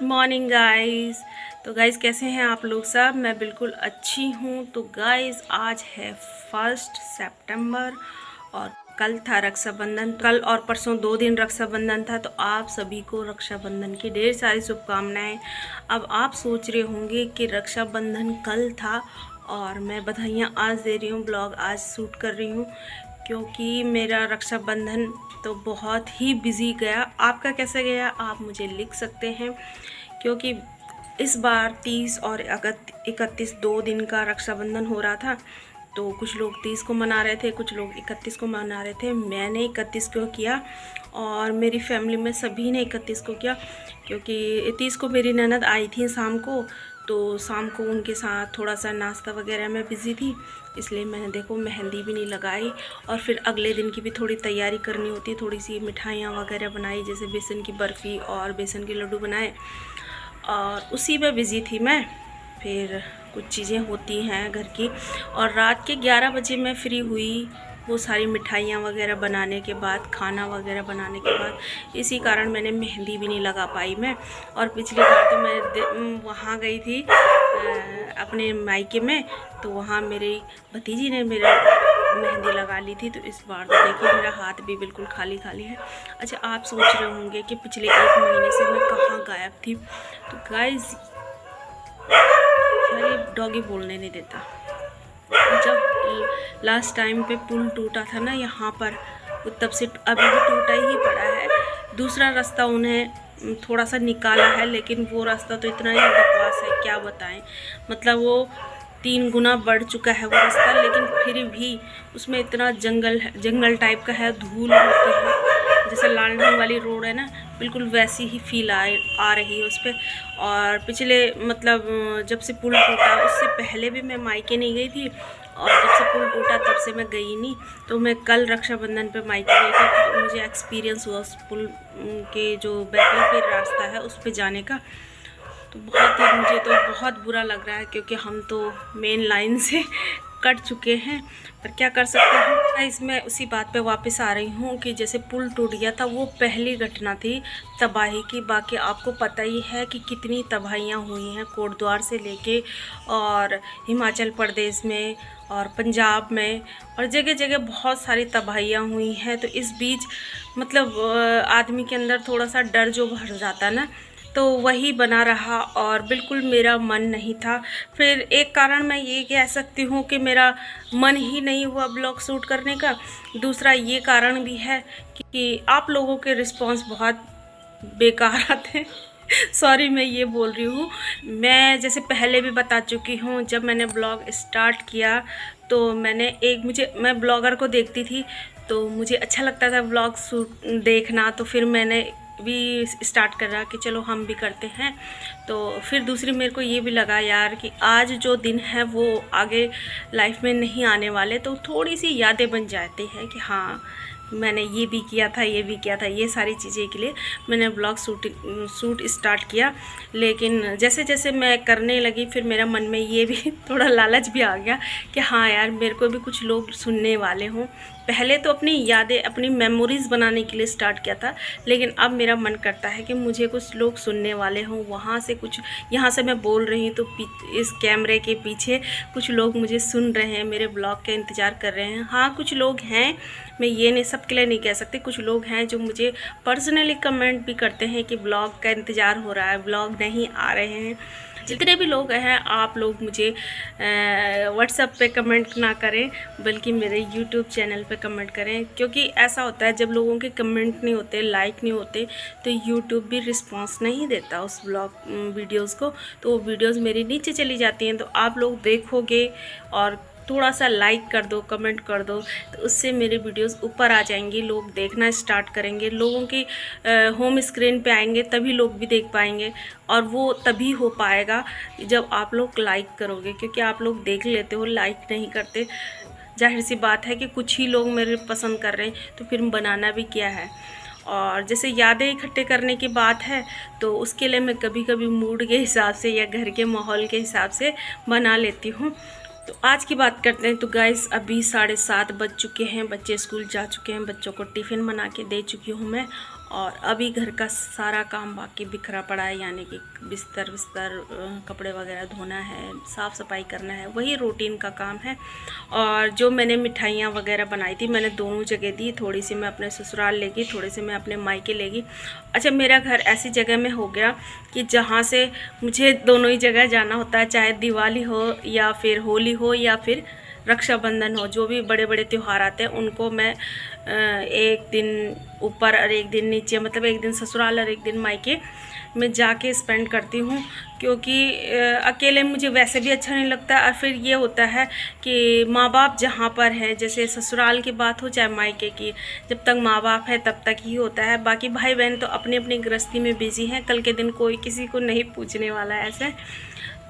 Morning guys. तो guys कैसे हैं आप लोग सब? मैं बिल्कुल अच्छी हूँ। तो गाइस आज है 1 सितंबर और कल था रक्षाबंधन। कल और परसों 2 दिन रक्षाबंधन था। तो आप सभी को रक्षाबंधन की ढेर सारी शुभकामनाएं। अब आप सोच रहे होंगे कि रक्षाबंधन कल था और मैं बधाइयाँ आज दे रही हूँ, ब्लॉग आज शूट कर रही हूँ, क्योंकि मेरा रक्षाबंधन तो बहुत ही बिज़ी गया। आपका कैसे गया आप मुझे लिख सकते हैं, क्योंकि इस बार 30 और 31 2 दिन का रक्षाबंधन हो रहा था। तो कुछ लोग 30 को मना रहे थे, कुछ लोग 31 को मना रहे थे। मैंने 31 को किया और मेरी फैमिली में सभी ने 31 को किया, क्योंकि 30 को मेरी ननद आई थी शाम को। तो शाम को उनके साथ थोड़ा सा नाश्ता वगैरह में बिज़ी थी, इसलिए मैंने देखो मेहंदी भी नहीं लगाई। और फिर अगले दिन की भी थोड़ी तैयारी करनी होती है, थोड़ी सी मिठाइयाँ वगैरह बनाई, जैसे बेसन की बर्फ़ी और बेसन के लड्डू बनाए, और उसी में बिज़ी थी मैं। फिर कुछ चीज़ें होती हैं घर की, और रात के 11 बजे मैं फ्री हुई, वो सारी मिठाइयाँ वगैरह बनाने के बाद, खाना वगैरह बनाने के बाद। इसी कारण मैंने मेहंदी भी नहीं लगा पाई मैं। और पिछली बार तो मैं वहाँ गई थी अपने मायके में, तो वहाँ मेरी भतीजी ने मेरा मेहंदी लगा ली थी। तो इस बार तो देखिए मेरा हाथ भी बिल्कुल खाली खाली है। अच्छा, आप सोच रहे होंगे कि पिछले 1 महीने से मैं कहाँ गायब थी। तो गाइस ये डॉगी बोलने नहीं देता। जब लास्ट टाइम पे पुल टूटा था ना यहाँ पर, तब से अभी भी टूटा ही पड़ा है। दूसरा रास्ता उन्हें थोड़ा सा निकाला है, लेकिन वो रास्ता तो इतना ही बकवास है, क्या बताएं। मतलब वो 3 गुना बढ़ चुका है वो रास्ता, लेकिन फिर भी उसमें इतना जंगल टाइप का है, धूल होती है। जैसे लालढंग वाली रोड है ना, बिल्कुल वैसी ही फील आ रही है उस पर। और पिछले मतलब जब से पुल टूटा, उससे पहले भी मैं मायके नहीं गई थी, और जब से पुल टूटा तब से मैं गई नहीं। तो मैं कल रक्षाबंधन पे मायके गई थी, तो मुझे एक्सपीरियंस हुआ उस पुल के जो वैकल्पिक रास्ता है उस पर जाने का। तो मुझे तो बहुत बुरा लग रहा है, क्योंकि हम तो मेन लाइन से कट चुके हैं, पर क्या कर सकते हैं। इसमें उसी बात पे वापस आ रही हूँ कि जैसे पुल टूट गया था, वो पहली घटना थी तबाही की। बाकी आपको पता ही है कि कितनी तबाहियाँ हुई हैं कोटद्वार से लेके, और हिमाचल प्रदेश में और पंजाब में, और जगह जगह बहुत सारी तबाहियाँ हुई हैं। तो इस बीच मतलब आदमी के अंदर थोड़ा सा डर जो भर जाता है ना, तो वही बना रहा, और बिल्कुल मेरा मन नहीं था। फिर एक कारण मैं ये कह सकती हूँ कि मेरा मन ही नहीं हुआ ब्लॉग शूट करने का। दूसरा ये कारण भी है कि आप लोगों के रिस्पांस बहुत बेकार आते हैं। सॉरी मैं ये बोल रही हूँ। मैं जैसे पहले भी बता चुकी हूँ, जब मैंने ब्लॉग स्टार्ट किया तो मैं ब्लॉगर को देखती थी, तो मुझे अच्छा लगता था ब्लॉग शूट देखना। तो फिर मैंने भी स्टार्ट कर रहा कि चलो हम भी करते हैं। तो फिर दूसरी मेरे को ये भी लगा यार कि आज जो दिन है वो आगे लाइफ में नहीं आने वाले, तो थोड़ी सी यादें बन जाती हैं कि हाँ मैंने ये भी किया था, ये भी किया था। ये सारी चीज़ें के लिए मैंने ब्लॉग शूट स्टार्ट किया। लेकिन जैसे जैसे मैं करने लगी, फिर मेरा मन में ये भी थोड़ा लालच भी आ गया कि हाँ यार मेरे को भी कुछ लोग सुनने वाले हों। पहले तो अपनी यादें, अपनी मेमोरीज़ बनाने के लिए स्टार्ट किया था, लेकिन अब मेरा मन करता है कि मुझे कुछ लोग सुनने वाले हों। वहाँ से कुछ, यहाँ से मैं बोल रही हूँ तो इस कैमरे के पीछे कुछ लोग मुझे सुन रहे हैं, मेरे ब्लॉग का इंतज़ार कर रहे हैं। हाँ कुछ लोग हैं, मैं ये नहीं सबके लिए नहीं कह सकती, कुछ लोग हैं जो मुझे पर्सनली कमेंट भी करते हैं कि ब्लॉग का इंतज़ार हो रहा है, ब्लॉग नहीं आ रहे हैं। जितने भी लोग हैं, आप लोग मुझे व्हाट्सएप पे कमेंट ना करें, बल्कि मेरे यूट्यूब चैनल पे कमेंट करें। क्योंकि ऐसा होता है जब लोगों के कमेंट नहीं होते, लाइक नहीं होते, तो यूट्यूब भी रिस्पांस नहीं देता उस ब्लॉग वीडियोज़ को। तो वो वीडियोज़ मेरी नीचे चली जाती हैं। तो आप लोग देखोगे और थोड़ा सा लाइक कर दो, कमेंट कर दो, तो उससे मेरे वीडियोस ऊपर आ जाएंगी, लोग देखना स्टार्ट करेंगे, लोगों की होम स्क्रीन पे आएंगे, तभी लोग भी देख पाएंगे। और वो तभी हो पाएगा जब आप लोग लाइक करोगे, क्योंकि आप लोग देख लेते हो, लाइक नहीं करते। जाहिर सी बात है कि कुछ ही लोग मेरे पसंद कर रहे हैं, तो फिर बनाना भी क्या है। और जैसे यादें इकट्ठे करने की बात है, तो उसके लिए मैं कभी कभी मूड के हिसाब से या घर के माहौल के हिसाब से बना लेती हूँ। तो आज की बात करते हैं। तो गाइस अभी 7:30 बज चुके हैं, बच्चे स्कूल जा चुके हैं, बच्चों को टिफ़िन बना के दे चुकी हूँ मैं। और अभी घर का सारा काम बाकी बिखरा पड़ा है, यानी कि बिस्तर कपड़े वगैरह धोना है, साफ़ सफाई करना है, वही रूटीन का काम है। और जो मैंने मिठाइयाँ वगैरह बनाई थी मैंने दोनों जगह दी, थोड़ी सी मैं अपने ससुराल ले गई, थोड़ी सी मैं अपने मायके ले गई। अच्छा, मेरा घर ऐसी जगह में हो गया कि जहाँ से मुझे दोनों ही जगह जाना होता है, चाहे दिवाली हो या फिर होली हो या फिर रक्षाबंधन हो। जो भी बड़े बड़े त्यौहार आते हैं उनको मैं एक दिन ऊपर और एक दिन नीचे, मतलब एक दिन ससुराल और एक दिन मायके में जाके स्पेंड करती हूँ, क्योंकि अकेले मुझे वैसे भी अच्छा नहीं लगता। और फिर ये होता है कि माँ बाप जहाँ पर है, जैसे ससुराल की बात हो चाहे मायके की, जब तक माँ बाप है तब तक ही होता है। बाकी भाई बहन तो अपनी अपनी गृहस्थी में बिजी हैं, कल के दिन कोई किसी को नहीं पूछने वाला है ऐसे।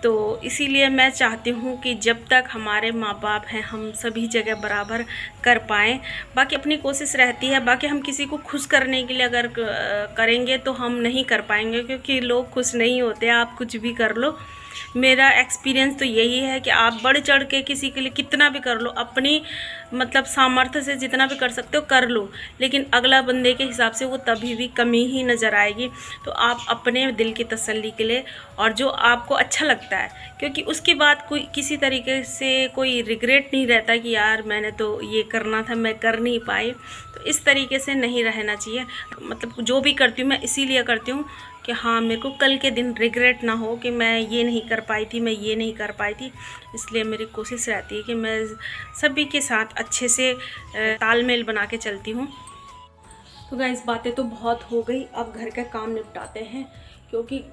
तो इसीलिए मैं चाहती हूँ कि जब तक हमारे माँ बाप हैं हम सभी जगह बराबर कर पाएँ। बाकी अपनी कोशिश रहती है, बाकी हम किसी को खुश करने के लिए अगर करेंगे तो हम नहीं कर पाएंगे, क्योंकि लोग खुश नहीं होते, आप कुछ भी कर लो। मेरा एक्सपीरियंस तो यही है कि आप बढ़ चढ़ के किसी के लिए कितना भी कर लो, अपनी मतलब सामर्थ्य से जितना भी कर सकते हो कर लो, लेकिन अगला बंदे के हिसाब से वो तभी भी कमी ही नज़र आएगी। तो आप अपने दिल की तसल्ली के लिए और जो आपको अच्छा लगता है, क्योंकि उसके बाद कोई किसी तरीके से कोई रिग्रेट नहीं रहता कि यार मैंने तो ये करना था मैं कर नहीं पाई। तो इस तरीके से नहीं रहना चाहिए। मतलब जो भी करती हूँ मैं इसीलिए करती हूँ कि हाँ मेरे को कल के दिन रिग्रेट ना हो कि मैं ये नहीं कर पाई थी, मैं ये नहीं कर पाई थी। इसलिए मेरी कोशिश रहती है कि मैं सभी के साथ अच्छे से तालमेल बना के चलती हूँ। तो गाइस बातें तो बहुत हो गई, अब घर का काम निपटाते हैं, क्योंकि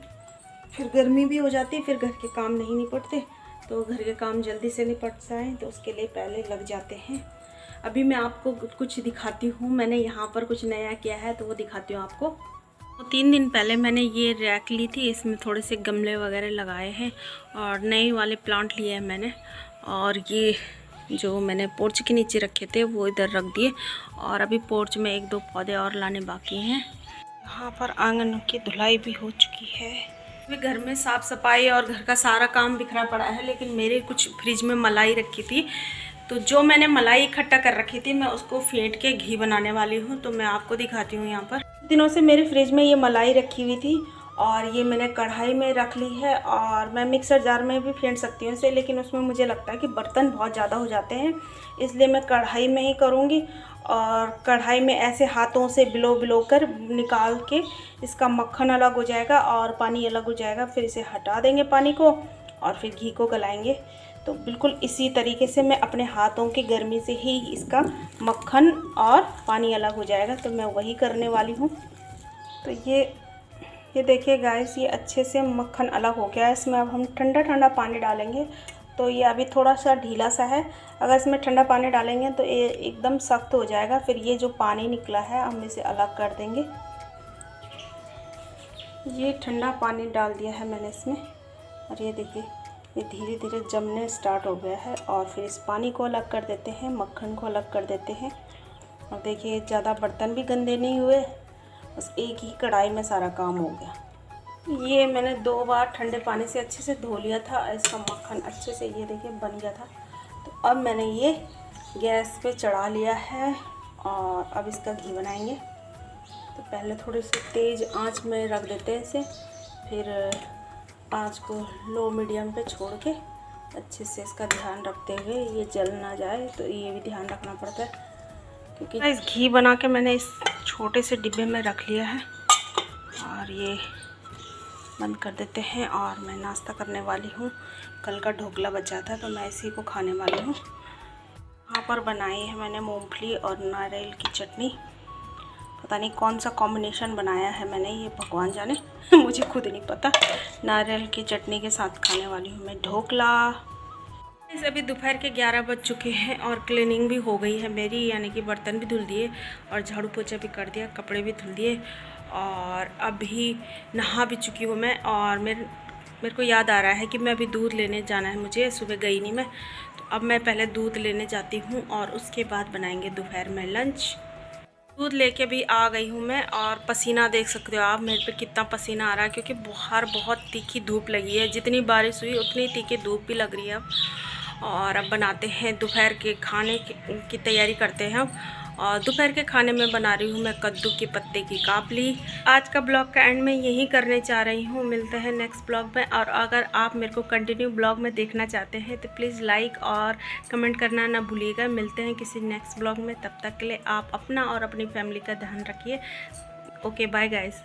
फिर गर्मी भी हो जाती है, फिर घर के काम नहीं निपटते। तो घर के काम जल्दी से निपट जाएँ तो उसके लिए पहले लग जाते हैं। अभी मैं आपको कुछ दिखाती हूँ, मैंने यहाँ पर कुछ नया किया है तो वो दिखाती हूँ आपको। तो 3 दिन पहले मैंने ये रैक ली थी, इसमें थोड़े से गमले वगैरह लगाए हैं और नए वाले प्लांट लिए हैं मैंने। और ये जो मैंने पोर्च के नीचे रखे थे वो इधर रख दिए, और अभी पोर्च में 1-2 पौधे और लाने बाकी हैं। यहाँ पर आंगन की धुलाई भी हो चुकी है। अभी घर में साफ़ सफाई और घर का सारा काम बिखरा पड़ा है, लेकिन मेरे कुछ फ्रिज में मलाई रखी थी, तो जो मैंने मलाई इकट्ठा कर रखी थी मैं उसको फेंट के घी बनाने वाली हूँ। तो मैं आपको दिखाती हूँ। यहाँ पर दिनों से मेरे फ्रिज में ये मलाई रखी हुई थी और ये मैंने कढ़ाई में रख ली है, और मैं मिक्सर जार में भी फेंट सकती हूँ इसे, लेकिन उसमें मुझे लगता है कि बर्तन बहुत ज़्यादा हो जाते हैं, इसलिए मैं कढ़ाई में ही करूँगी। और कढ़ाई में ऐसे हाथों से बिलो कर निकाल के इसका मक्खन अलग हो जाएगा और पानी अलग हो जाएगा। फिर इसे हटा देंगे पानी को और फिर घी को गलाएंगे। तो बिल्कुल इसी तरीके से मैं अपने हाथों की गर्मी से ही इसका मक्खन और पानी अलग हो जाएगा, तो मैं वही करने वाली हूँ। तो ये देखिए गाइस, ये अच्छे से मक्खन अलग हो गया है। इसमें अब हम ठंडा पानी डालेंगे, तो ये अभी थोड़ा सा ढीला सा है। अगर इसमें ठंडा पानी डालेंगे तो ये एकदम सख्त हो जाएगा। फिर ये जो पानी निकला है हम इसे अलग कर देंगे। ये ठंडा पानी डाल दिया है मैंने इसमें, और ये देखिए ये धीरे धीरे जमने स्टार्ट हो गया है। और फिर इस पानी को अलग कर देते हैं, मक्खन को अलग कर देते हैं। और देखिए ज़्यादा बर्तन भी गंदे नहीं हुए, बस एक ही कढ़ाई में सारा काम हो गया। ये मैंने 2 बार ठंडे पानी से अच्छे से धो लिया था, इसका मक्खन अच्छे से ये देखिए बन गया था। तो अब मैंने ये गैस पे चढ़ा लिया है और अब इसका घी बनाएंगे। तो पहले थोड़ी सी तेज़ आंच में रख देते हैं इसे, फिर आंच को लो मीडियम पे छोड़ के अच्छे से इसका ध्यान रखते हुए, ये जल ना जाए तो ये भी ध्यान रखना पड़ता है। क्योंकि इस घी बना के मैंने इस छोटे से डिब्बे में रख लिया है, और ये बंद कर देते हैं। और मैं नाश्ता करने वाली हूँ, कल का ढोकला बचा था तो मैं इसी को खाने वाली हूँ। यहाँ पर बनाई है मैंने मूंगफली और नारियल की चटनी। पता नहीं कौन सा कॉम्बिनेशन बनाया है मैंने, ये भगवान जाने मुझे खुद नहीं पता। नारियल की चटनी के साथ खाने वाली हूँ मैं ढोकला। अभी दोपहर के 11 बज चुके हैं और क्लीनिंग भी हो गई है मेरी, यानी कि बर्तन भी धुल दिए और झाड़ू पोछा भी कर दिया, कपड़े भी धुल दिए, और अभी नहा भी चुकी हूँ मैं। और मेरे को याद आ रहा है कि मैं अभी दूध लेने जाना है मुझे, सुबह गई नहीं मैं, तो अब मैं पहले दूध लेने जाती हूँ और उसके बाद बनाएंगे दोपहर में लंच। दूध लेके भी आ गई हूँ मैं, और पसीना देख सकते हो आप मेरे पे कितना पसीना आ रहा है, क्योंकि बाहर बहुत तीखी धूप लगी है। जितनी बारिश हुई उतनी तीखी धूप भी लग रही है अब। और अब बनाते हैं दोपहर के खाने की तैयारी करते हैं अब। और दोपहर के खाने में बना रही हूँ मैं कद्दू के पत्ते की काबली। आज का ब्लॉग का एंड में यही करने जा रही हूँ। मिलते हैं नेक्स्ट ब्लॉग में। और अगर आप मेरे को कंटिन्यू ब्लॉग में देखना चाहते हैं तो प्लीज़ लाइक और कमेंट करना ना भूलिएगा। मिलते हैं किसी नेक्स्ट ब्लॉग में, तब तक के लिए आप अपना और अपनी फैमिली का ध्यान रखिए। Okay bye guys.